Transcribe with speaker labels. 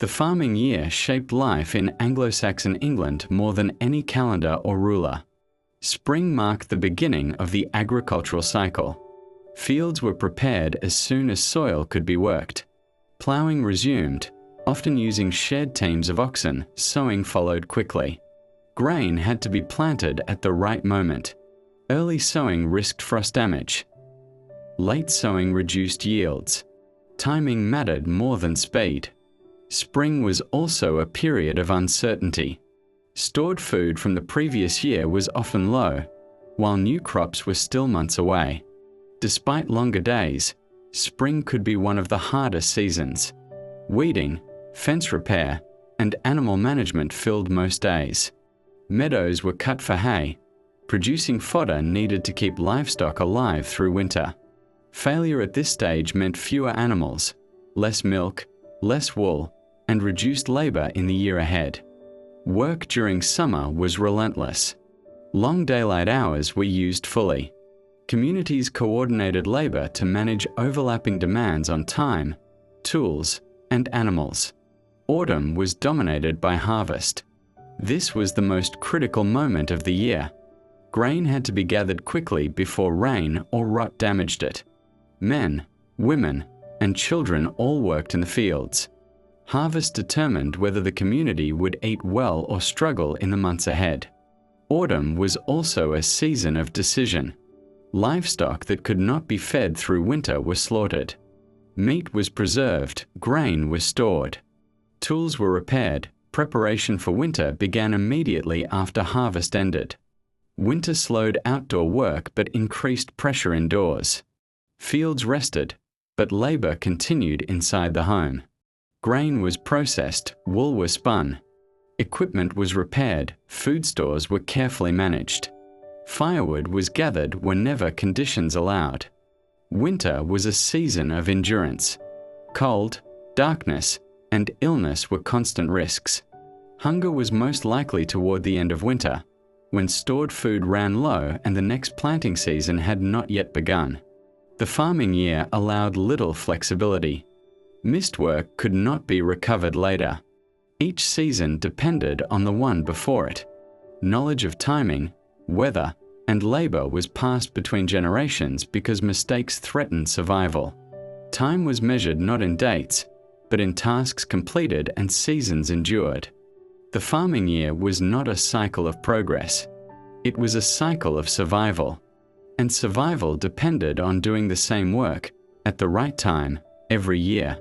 Speaker 1: The farming year shaped life in Anglo-Saxon England more than any calendar or ruler. Spring marked the beginning of the agricultural cycle. Fields were prepared as soon as soil could be worked. Ploughing resumed, often using shared teams of oxen. Sowing followed quickly. Grain had to be planted at the right moment. Early sowing risked frost damage. Late sowing reduced yields. Timing mattered more than speed. Spring was also a period of uncertainty. Stored food from the previous year was often low, while new crops were still months away. Despite longer days, spring could be one of the hardest seasons. Weeding, fence repair, and animal management filled most days. Meadows were cut for hay. Producing fodder needed to keep livestock alive through winter. Failure at this stage meant fewer animals, less milk, less wool, and reduced labor in the year ahead. Work during summer was relentless. Long daylight hours were used fully. Communities coordinated labor to manage overlapping demands on time, tools, and animals. Autumn was dominated by harvest. This was the most critical moment of the year. Grain had to be gathered quickly before rain or rot damaged it. Men, women, and children all worked in the fields. Harvest determined whether the community would eat well or struggle in the months ahead. Autumn was also a season of decision. Livestock that could not be fed through winter were slaughtered. Meat was preserved, grain was stored. Tools were repaired. Preparation for winter began immediately after harvest ended. Winter slowed outdoor work but increased pressure indoors. Fields rested, but labor continued inside the home. Grain was processed, wool was spun. Equipment was repaired, food stores were carefully managed. Firewood was gathered whenever conditions allowed. Winter was a season of endurance. Cold, darkness, and illness were constant risks. Hunger was most likely toward the end of winter, when stored food ran low and the next planting season had not yet begun. The farming year allowed little flexibility. Missed work could not be recovered later. Each season depended on the one before it. Knowledge of timing, weather, and labor was passed between generations because mistakes threatened survival. Time was measured not in dates, but in tasks completed and seasons endured. The farming year was not a cycle of progress. It was a cycle of survival. And survival depended on doing the same work, at the right time, every year.